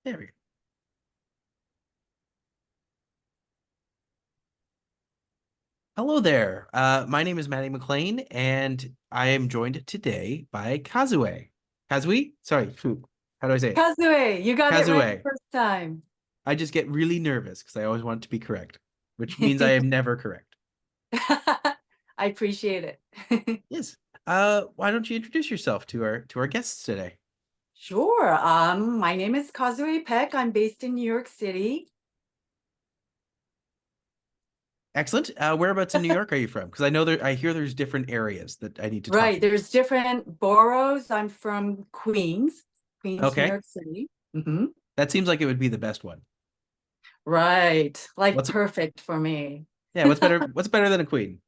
There we go. Hello there. My name is Maddie McLean, and I am joined today by Kazue. Kazue? Sorry, how do I say it? Kazue, you got it right the Kazue. first time. I just get really nervous because I always want it to be correct, which means I am never correct. I appreciate it. Yes. Why don't you introduce yourself to our guests today? Sure. My name is Kazue Peck. I'm based in New York City. Excellent. Whereabouts in New York are you from? Because I hear there's different areas that I need to talk Right. about. There's different boroughs. I'm from Queens, New Okay. York City. hmm That seems like it would be the best one. Right. Like What's perfect for me. yeah, what's better than a queen?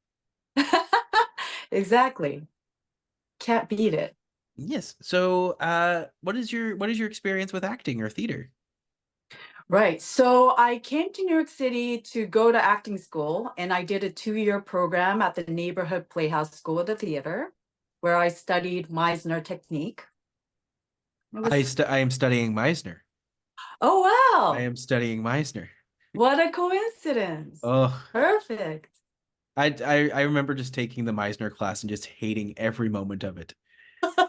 Exactly. Can't beat it. Yes. So, what is your experience with acting or theater? Right. So I came to New York City to go to acting school, and I did a 2-year program at the neighborhood Playhouse School of the Theater, where I studied Meisner technique. It was, I am studying Meisner. oh, I wow. am studying Meisner. What a coincidence. Oh, Perfect. I remember just taking the Meisner class and just hating every moment of it.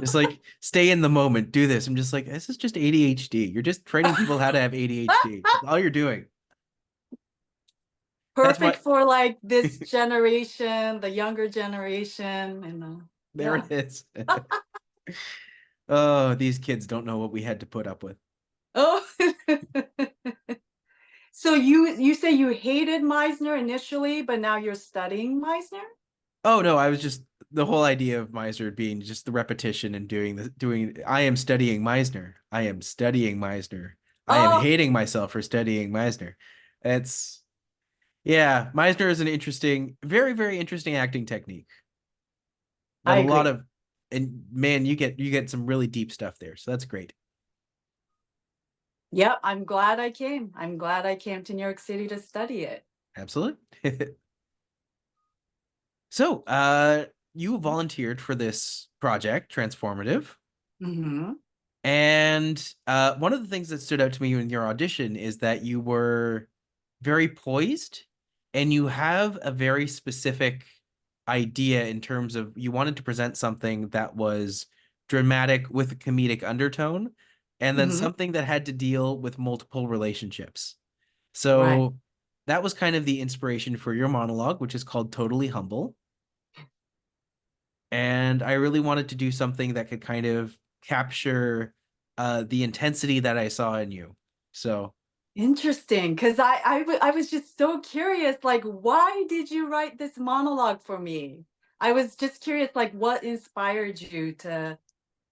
Just like stay in the moment, do this. I'm just like, this is just ADHD. You're just training people how to have ADHD. That's all you're doing. That's Perfect what for like this generation, the younger generation, and there yeah. it is. Oh, these kids don't know what we had to put up with. Oh, so you say you hated Meisner initially, but now you're studying Meisner? Oh no, I was just the whole idea of Meisner being just the repetition and doing I am studying Meisner. I am studying Meisner. I am Oh, hating myself for studying Meisner. It's yeah, Meisner is an interesting, very, very interesting acting technique. But I a lot agree. of and man, you get some really deep stuff there. So that's great. Yep, I'm glad I came. I'm glad I came to New York City to study it. Absolutely. So, you volunteered for this project, transforMATTIve. hmm And one of the things that stood out to me in your audition is that you were very poised and you have a very specific idea in terms of you wanted to present something that was dramatic with a comedic undertone and then hmm something that had to deal with multiple relationships. Right. So that was kind of the inspiration for your monologue, which is called Totally Humble. And I really wanted to do something that could kind of capture the intensity that I saw in you. So, Interesting, because I was just so curious, like, why did you write this monologue for me? I was just curious, like, what inspired you to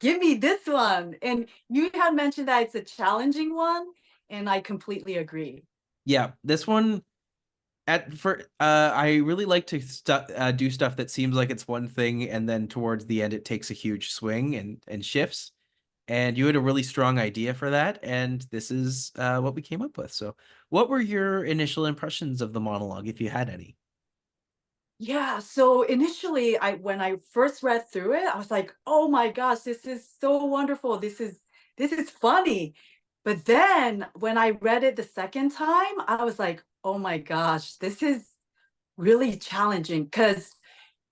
give me this one? And you had mentioned that it's a challenging one, and I completely agree. yeah, this one I really like to do stuff that seems like it's one thing and then towards the end it takes a huge swing and shifts. And you had a really strong idea for that, and this is what we came up with. So, what were your initial impressions of the monologue, if you had any? Yeah, so initially I when I first read through it, I was like, "Oh my gosh, this is so wonderful. This is funny." But then when I read it the second time, I was like, "Oh my gosh, this is really challenging because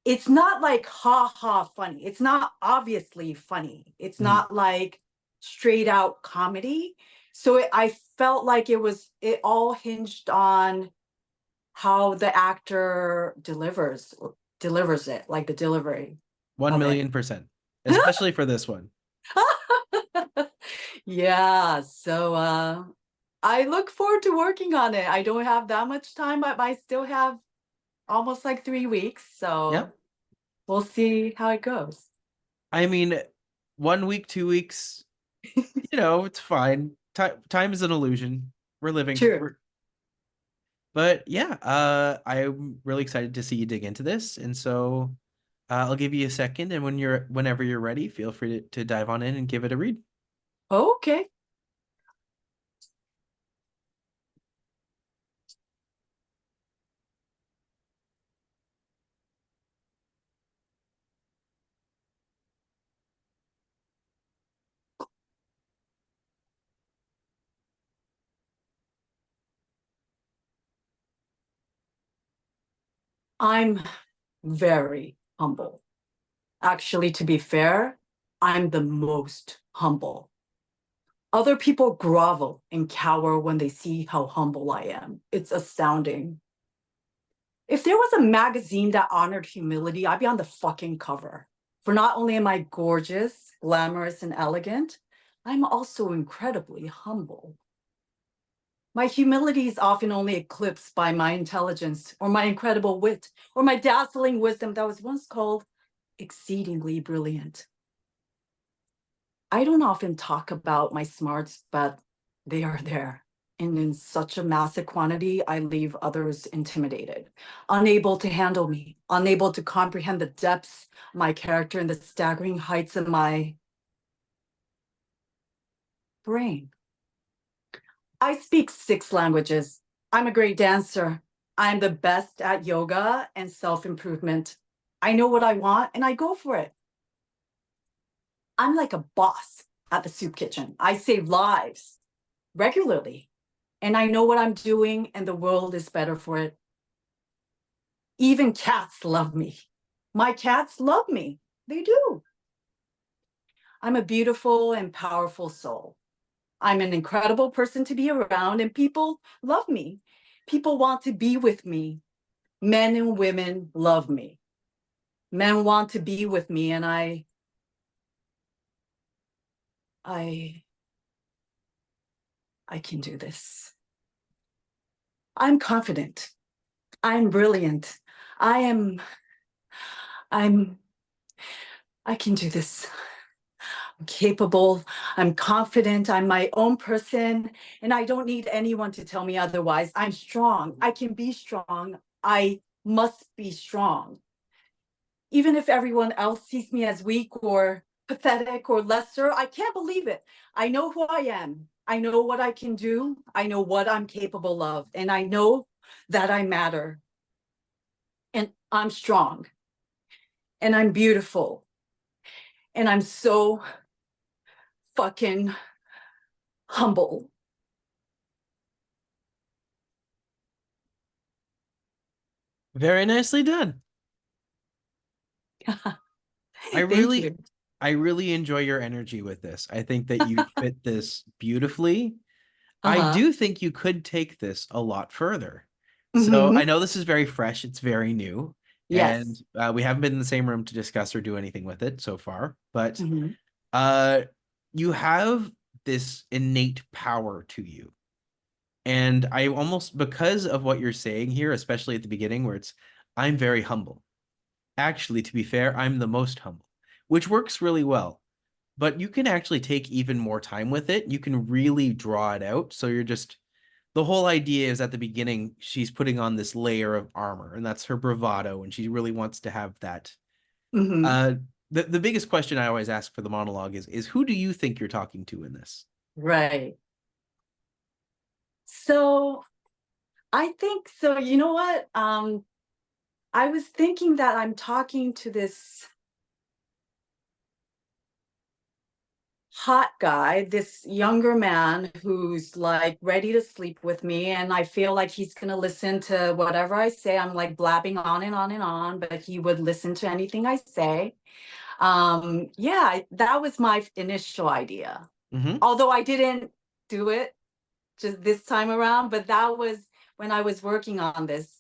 it's not like ha ha funny. It's not obviously funny. It's Mhm. not like straight out comedy." So I felt like it all hinged on how the actor delivers it, like the delivery One of it. million percent, especially for this one. Yeah, so I look forward to working on it. I don't have that much time, but I still have almost like 3 weeks, Yeah. so we'll see how it goes. I mean, 1 week, 2 weeks, it's fine. Time is an illusion. We're living. True. But yeah, I'm really excited to see you dig into this. And so I'll give you a second. And whenever you're ready, feel free to dive on in and give it a read. Okay. I'm very humble. Actually, to be fair, I'm the most humble. Other people grovel and cower when they see how humble I am. It's astounding. If there was a magazine that honored humility, I'd be on the fucking cover. For not only am I gorgeous, glamorous, and elegant, I'm also incredibly humble. My humility is often only eclipsed by my intelligence or my incredible wit or my dazzling wisdom that was once called exceedingly brilliant. I don't often talk about my smarts, but they are there. And in such a massive quantity, I leave others intimidated, unable to handle me, unable to comprehend the depths of my character and the staggering heights of my brain. I speak 6 languages. I'm a great dancer. I'm the best at yoga and self-improvement. I know what I want and I go for it. I'm like a boss at the soup kitchen. I save lives regularly, and I know what I'm doing, and the world is better for it. Even cats love me. My cats love me. They do. I'm a beautiful and powerful soul. I'm an incredible person to be around, and people love me. People want to be with me. Men and women love me. Men want to be with me, and I, I can do this. I'm confident. I'm brilliant. I am, I'm, I can do this. I'm capable. I'm confident. I'm my own person. And I don't need anyone to tell me otherwise. I'm strong. I can be strong. I must be strong. Even if everyone else sees me as weak or pathetic or lesser, I can't believe it. I know who I am. I know what I can do. I know what I'm capable of. And I know that I matter. And I'm strong. And I'm beautiful. And I'm so fucking humble. Very nicely done. I Thank really you. I really enjoy your energy with this. I think that you fit this beautifully. I Uh-huh. do think you could take this a lot further. So Hmm. I know this is very fresh, it's very new, and Yes. we haven't been in the same room to discuss or do anything with it so far, but Hmm. uh, you have this innate power to you. And I almost, because of what you're saying here, especially at the beginning, where it's, I'm very humble. Actually, to be fair, I'm the most humble, which works really well. But you can actually take even more time with it. You can really draw it out. So you're just, the whole idea is at the beginning, she's putting on this layer of armor, and that's her bravado, and she really wants to have that. Hmm. Uh, the biggest question I always ask for the monologue is who do you think you're talking to in this? Right. So I think so. You know what? I was thinking that I'm talking to this hot guy, this younger man who's like ready to sleep with me. And I feel like he's going to listen to whatever I say. I'm like blabbing on and on and on, but he would listen to anything I say. Yeah, that was my initial idea. Hmm. Although I didn't do it just this time around, but that was when I was working on this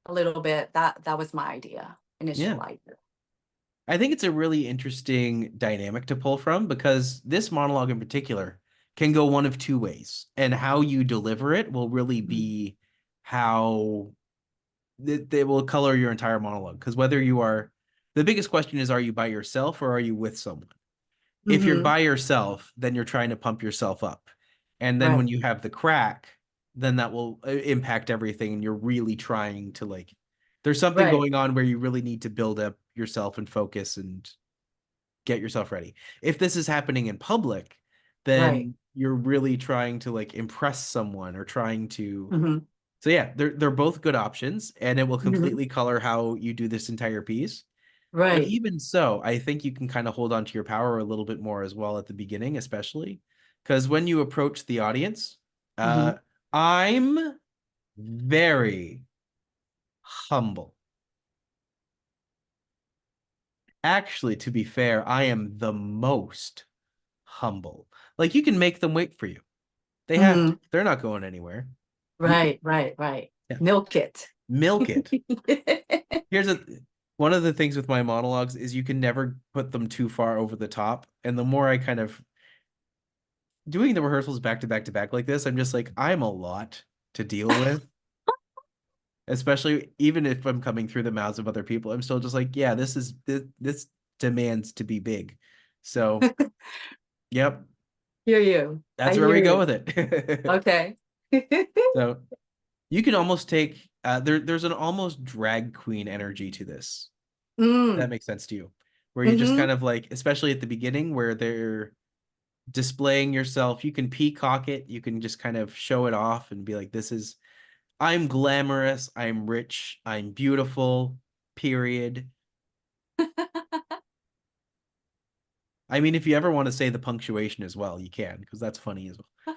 a little bit. That was my idea, Yeah. initial idea. I think it's a really interesting dynamic to pull from because this monologue in particular can go one of two ways, and how you deliver it will really Mhm. be how they will color your entire monologue. Because whether you are, the biggest question is, are you by yourself or are you with someone? If you're Mhm. by yourself, then you're trying to pump yourself up. And then Right. when you have the crack, then that will impact everything. And you're really trying to like, there's something Right. going on where you really need to build up yourself and focus and get yourself ready. If this is happening in public, Right. then you're really trying to like impress someone or trying to. Mhm. So yeah, they're both good options, and it will Mhm. completely color how you do this entire piece. But Right. even so, I think you can kind of hold on to your power a little bit more as well at the beginning, especially because when you approach the audience, uh, Mhm. I'm very humble. Actually, to be fair, I am the most humble. Like you can make them wait for you. They have to. Mhm. They're not going anywhere. You can, Right, right, right. yeah, Milk it. milk it. Here's a one of the things with my monologues is you can never put them too far over the top. And the more I kind of doing the rehearsals back to back to back like this, I'm just like, I'm a lot to deal with. Especially even if I'm coming through the mouths of other people, I'm still just like, yeah, this demands to be big. So, yep, Hear you. I that's where hear we go you. with it. Okay. So you can almost take there's an almost drag queen energy to this. That Mm. makes sense to you. Where you just Mm-hmm. kind of like, especially at the beginning where they're displaying yourself, you can peacock it, you can just kind of show it off and be like, this is I'm glamorous, I'm rich, I'm beautiful, period. I mean, if you ever want to say the punctuation as well, you can, because that's funny as well.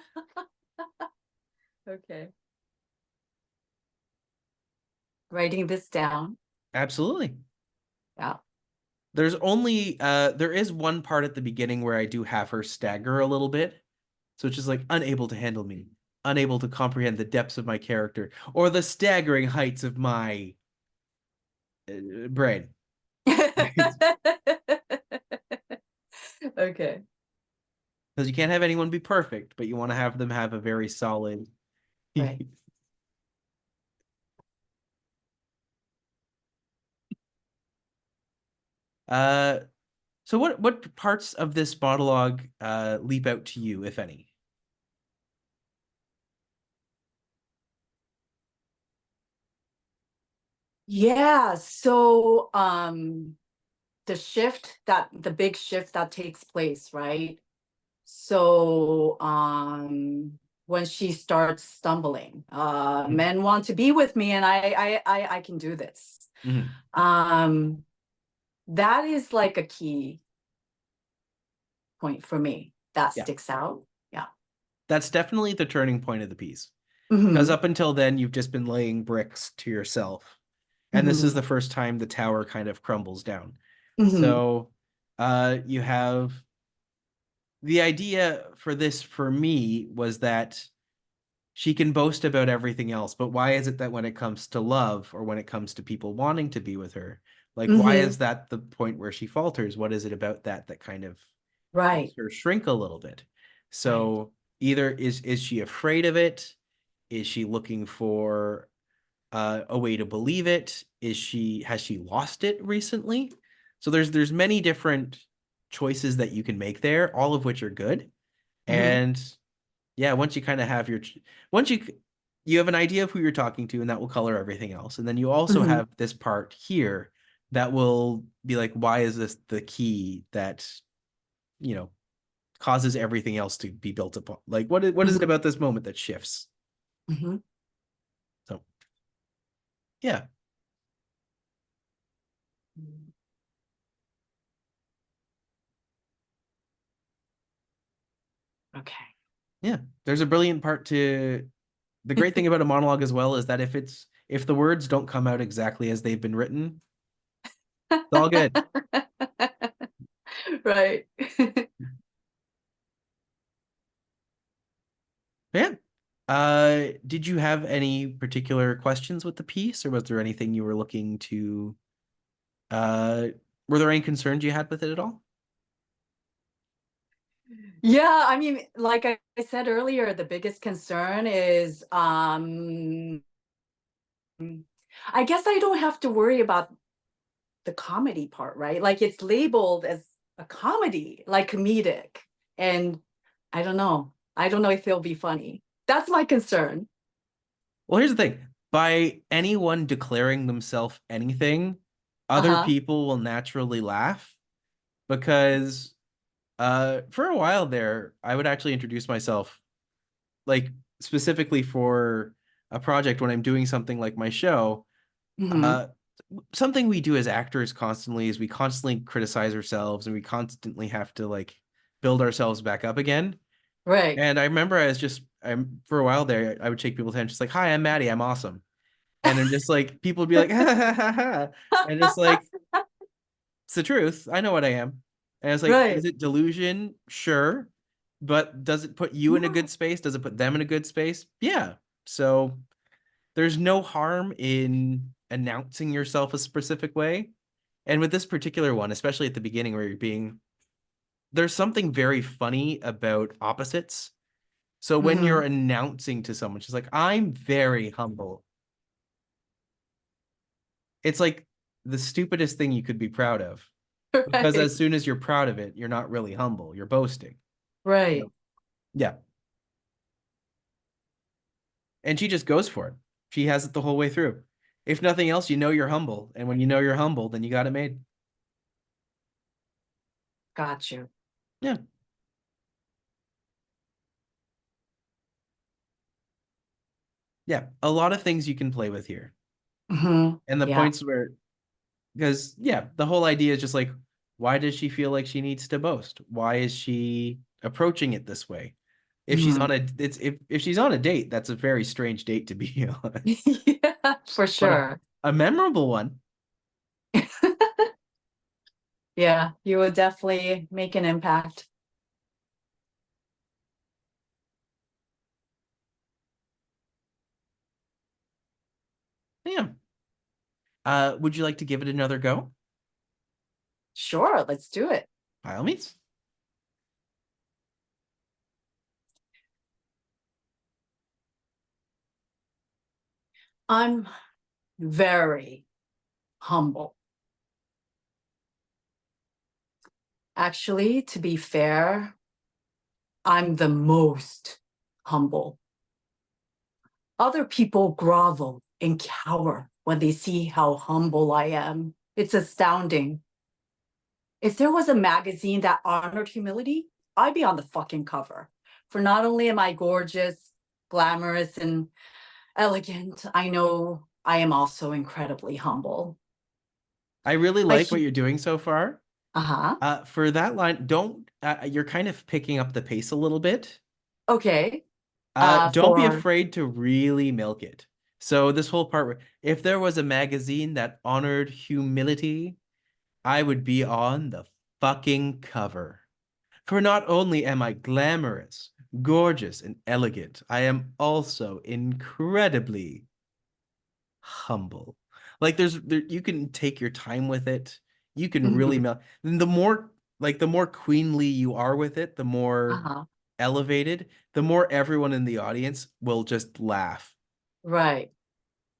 Okay. Writing this down. Absolutely. Yeah. There is one part at the beginning where I do have her stagger a little bit. So it's just like unable to handle me, unable to comprehend the depths of my character or the staggering heights of my brain. Because Okay. you can't have anyone be perfect, but you want to have them have a very solid. Right. uh so what parts of this monologue leap out to you, if any? Yeah. So, the big shift that takes place, right? So, when she starts stumbling, Mhm. men want to be with me, and I can do this. Mhm. Um, that is like a key point for me that Yeah, sticks out. Yeah. that's definitely the turning point of the piece. Because Mm-hmm. up until then, you've just been laying bricks to yourself. And this is Mm-hmm. the first time the tower kind of crumbles down. Mm-hmm. So you have the idea for this for me was that she can boast about everything else, but why is it that when it comes to love or when it comes to people wanting to be with her, like why Mm-hmm. is that the point where she falters? What is it about that that kind of makes Right. her shrink a little bit? Right. So either is she afraid of it? Is she looking for a way to believe it? Has she lost it recently? So there's many different choices that you can make there, all of which are good. Mm-hmm. And yeah, once you kind of have once you have an idea of who you're talking to, and that will color everything else. And then you also Mm-hmm. have this part here that will be like, why is this the key that, you know, causes everything else to be built upon? Like what is it Mm-hmm. about this moment that shifts? Mm-hmm. So yeah. Okay. Yeah. There's a brilliant part to the great thing about a monologue as well is that if the words don't come out exactly as they've been written, it's all good. Right. Yeah. Did you have any particular questions with the piece, or was there anything you were looking to uh were there any concerns you had with it at all? Yeah, I mean, like I said earlier, the biggest concern is I guess I don't have to worry about the comedy part, right? Like it's labeled as a comedy, like comedic. And I don't know. I don't know if it'll be funny. That's my concern. Well, here's the thing. By anyone declaring themselves anything, other Uh-huh. people will naturally laugh because for a while there, I would actually introduce myself like specifically for a project when I'm doing something like my show. Hmm. Uh, Something we do as actors constantly is we constantly criticize ourselves and we constantly have to like build ourselves back up again. Right. And I remember I'm for a while there, I would take people's attention, just like, "Hi, I'm Maddie, I'm awesome," and I'm just like people would be like, "Ha ha ha ha," and just like It's the truth. I know what I am. And I was like, is Right. it delusion? Sure. But does it put you in a Yeah. good space? Does it put them in a good space? Yeah. So there's no harm in announcing yourself a specific way. And with this particular one, especially at the beginning where you're being, there's something very funny about opposites. So when you're Hmm. announcing to someone, she's like, I'm very humble. It's like the stupidest thing you could be proud of. Because Right. as soon as you're proud of it, you're not really humble. You're boasting. Right. So, yeah. And she just goes for it. She has it the whole way through. If nothing else, you know you're humble. And when you know you're humble, then you got it made. Got you. Yeah. Yeah. A lot of things you can play with here. Hmm. And the Yeah. points where, because, yeah, the whole idea is just like, why does she feel like she needs to boast? Why is she approaching it this way? If she's on Hmm. a, it's if she's on a date, that's a very strange date to be on, Yeah, for but sure. a memorable one. Yeah, you would definitely make an impact. Yeah. Would you like to give it another go? Sure, let's do it. By all means. I'm very humble. Actually, to be fair, I'm the most humble. Other people grovel and cower when they see how humble I am. It's astounding. If there was a magazine that honored humility, I'd be on the fucking cover. For not only am I gorgeous, glamorous, and elegant, I know I am also incredibly humble. I really My like what you're doing so far. uh-huh. For that line, don't you're kind of picking up the pace a little bit. Okay. Don't be For afraid to really milk it. So this whole part where if there was a magazine that honored humility, I would be on the fucking cover. For not only am I glamorous, gorgeous, and elegant, I am also incredibly humble. Like you can take your time with it. You can really mhm. melt. And the more queenly you are with it, the more Uh-huh. elevated, the more everyone in the audience will just laugh. Right.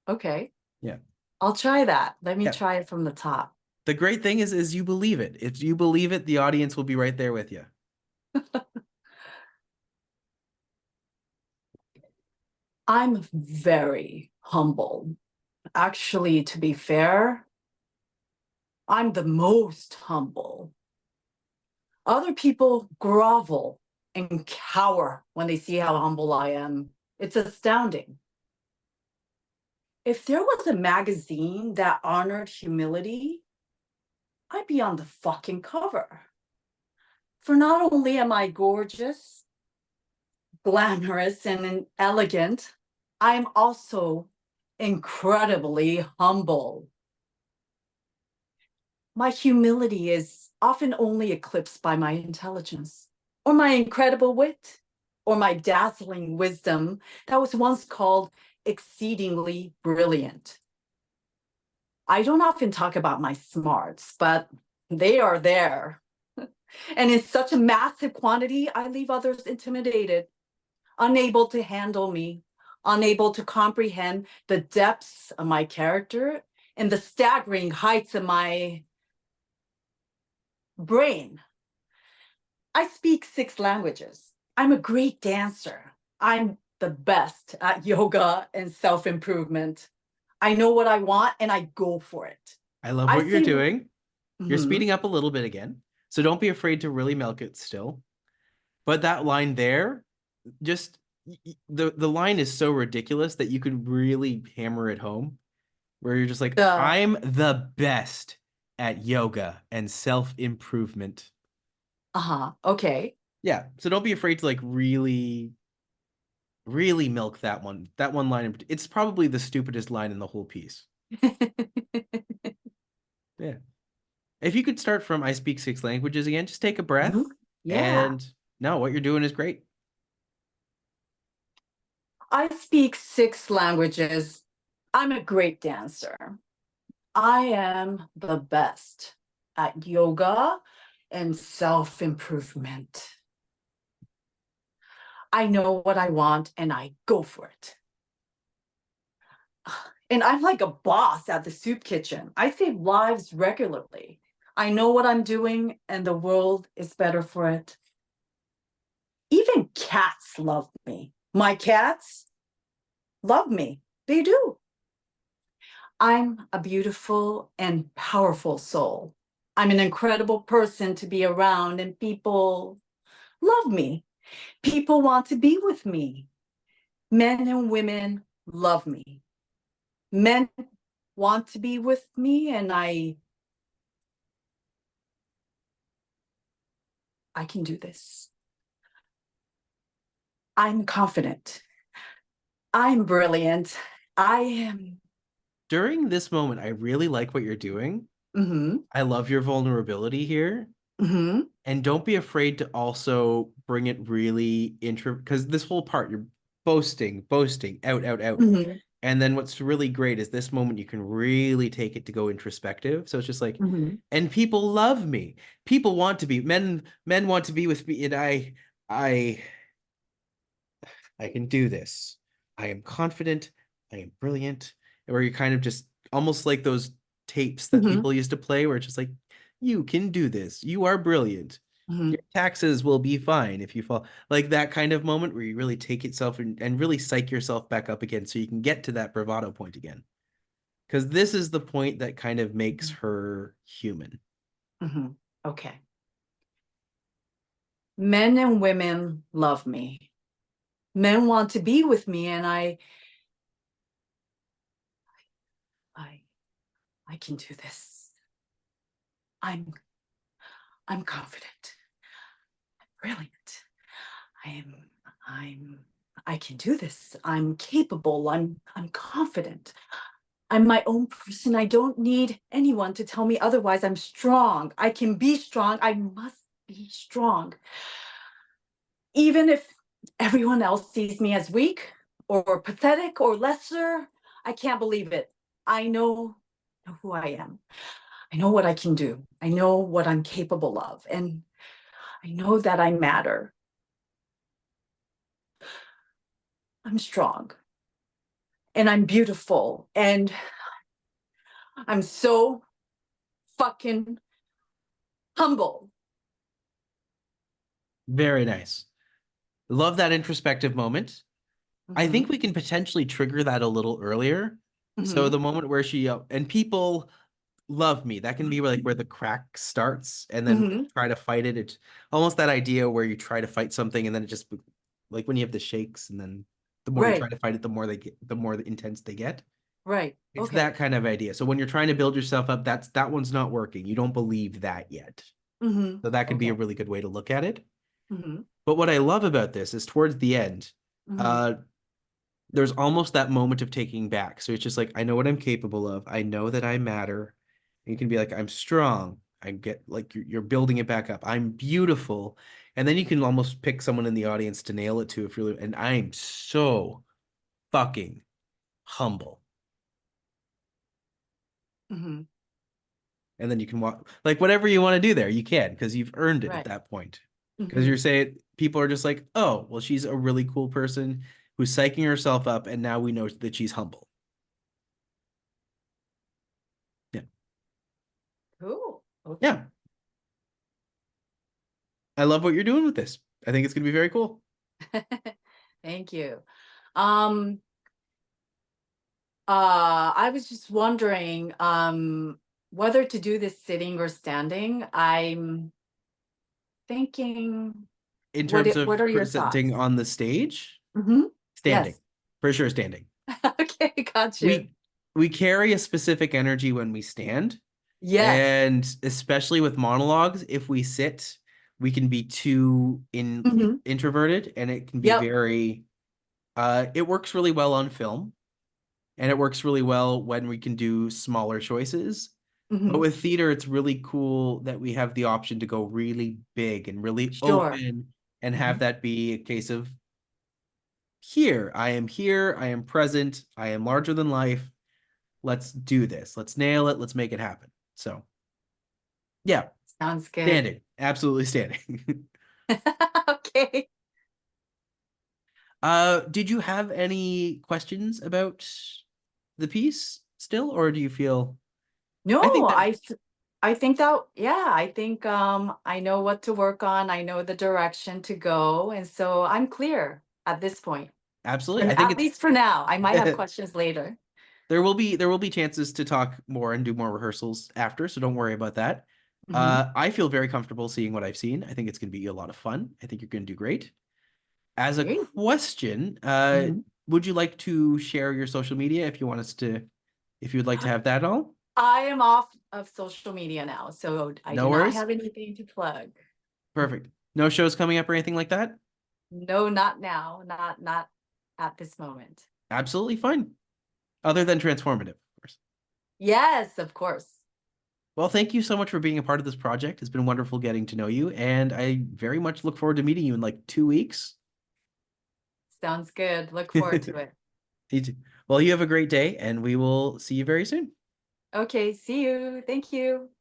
Okay. Yeah. I'll try that. Let me Yeah. try it from the top. The great thing is you believe it. If you believe it, the audience will be right there with you. I'm very humble. Actually, to be fair, I'm the most humble. Other people grovel and cower when they see how humble I am. It's astounding. If there was a magazine that honored humility, I'd be on the fucking cover. For not only am I gorgeous, glamorous, and elegant, I am also incredibly humble. My humility is often only eclipsed by my intelligence, or my incredible wit, or my dazzling wisdom that was once called exceedingly brilliant. I don't often talk about my smarts, but they are there. And in such a massive quantity, I leave others intimidated, unable to handle me, unable to comprehend the depths of my character and the staggering heights of my brain. I speak 6 languages. I'm a great dancer. I'm the best at yoga and self improvement. I know what I want and I go for it. I love I what you're say, doing. You're mhm, speeding up a little bit again. So don't be afraid to really milk it still. But that line there, just the line is so ridiculous that you could really hammer it home where you're just like, the I'm the best at yoga and self-improvement. uh-huh, okay. Yeah. So don't be afraid to like really, really milk that one. That one line, it's probably the stupidest line in the whole piece. Yeah. If you could start from I speak six languages again, just take a breath. Mhm. Yeah. And no, what you're doing is great. I speak 6 languages. I'm a great dancer. I am the best at yoga and self-improvement. I know what I want and I go for it. And I'm like a boss at the soup kitchen. I save lives regularly. I know what I'm doing and the world is better for it. Even cats love me. My cats love me. They do. I'm a beautiful and powerful soul. I'm an incredible person to be around, and people love me. People want to be with me. Men and women love me. Men want to be with me, and I can do this. I'm confident. I'm brilliant. I am. During this moment, I really like what you're doing. Mm-hmm. I love your vulnerability here. Mm-hmm. And don't be afraid to also bring it really intro because this whole part you're boasting, out, out, out. Mm-hmm. And then what's really great is this moment you can really take it to go introspective. So it's just like, Mm-hmm. and people love me. People want to be men want to be with me, and I I can do this. I am confident. I am brilliant. Where you kind of just almost like those tapes that Mm-hmm. people used to play, where it's just like, you can do this. You are brilliant. Mm-hmm. Your taxes will be fine if you fall. Like that kind of moment where you really take itself and really psych yourself back up again so you can get to that bravado point again. Because this is the point that kind of makes her human. Mm-hmm. Okay. Men and women love me. Men want to be with me, and I I can do this. I'm I'm confident. Brilliant. I am I'm I can do this. I'm capable. I'm confident. I'm my own person. I don't need anyone to tell me otherwise. I'm strong. I can be strong. I must be strong. Even if everyone else sees me as weak or pathetic or lesser, I can't believe it. I know who I am. I know what I can do. I know what I'm capable of. And I know that I matter. I'm strong and I'm beautiful and I'm so fucking humble. Very nice. Love that introspective moment. I think Mm-hmm. we can potentially trigger that a little earlier. So Mm-hmm. the moment where she and people love me, that can be like where the crack starts, and then Mm-hmm. try to fight it. It's almost that idea where you try to fight something, and then it just like when you have the shakes, and then the more you try Right. to fight it, the more they get, the more intense they get. Right. It's Okay. that kind of idea. So when you're trying to build yourself up, that one's not working. You don't believe that yet. Mm-hmm. So that could be a Okay. really good way to look at it. Mm-hmm. But what I love about this is towards the end, Mm-hmm. uh, there's almost that moment of taking back. So it's just like, I know what I'm capable of. I know that I matter. And you can be like, I'm strong. I get like you're building it back up. I'm beautiful. And then you can almost pick someone in the audience to nail it to if you're, and I'm so fucking humble. Mm-hmm. And then you can walk like whatever you want to do there, you can because you've earned it at Right. that point. Because Mm-hmm. you're saying people are just like, oh, well, she's a really cool person who's psyching herself up, and now we know that she's humble. Yeah. Cool. Okay. Yeah. I love what you're doing with this. I think it's going to be very cool. Thank you. Um, I was just wondering, whether to do this sitting or standing. I'm thinking, In terms what of are your presenting thoughts? on the stage, Mm-hmm. standing, Yes. for sure, standing. Okay, got you. We we carry a specific energy when we stand, Yes. and especially with monologues, if we sit, we can be too Mm-hmm. introverted, and it can be Yep. very. It works really well on film, and it works really well when we can do smaller choices. But Mhm. with theater, it's really cool that we have the option to go really big and really Sure. open and have Mhm. that be a case of here, I am present, I am larger than life. Let's do this. Let's nail it. Let's make it happen. So, yeah, Sounds good. standing, absolutely standing. Okay. Did you have any questions about the piece still, or do you feel? I No, think that I think that yeah, I think I know what to work on. I know the direction to go, and so I'm clear at this point. absolutely. I And think at least for now. I might have it's questions later. there will be chances to talk more and do more rehearsals after, so don't worry about that. Mhm. I feel very comfortable seeing what I've seen. I think it's going to be a lot of fun. I think you're going to do great. As a Great. question, Mhm. would you like to share your social media if you want us to, if you'd like to have that all? I am off of social media now, so I do No not worries. have anything to plug. Perfect. No shows coming up or anything like that? No, not now. Not at this moment. Absolutely fine. Other than transformative, of course. Yes, of course. Well, thank you so much for being a part of this project. It's been wonderful getting to know you, and I very much look forward to meeting you in like 2 weeks. Sounds good. Look forward to it. You too. Well, you have a great day, and we will see you very soon. Okay, see you. Thank you.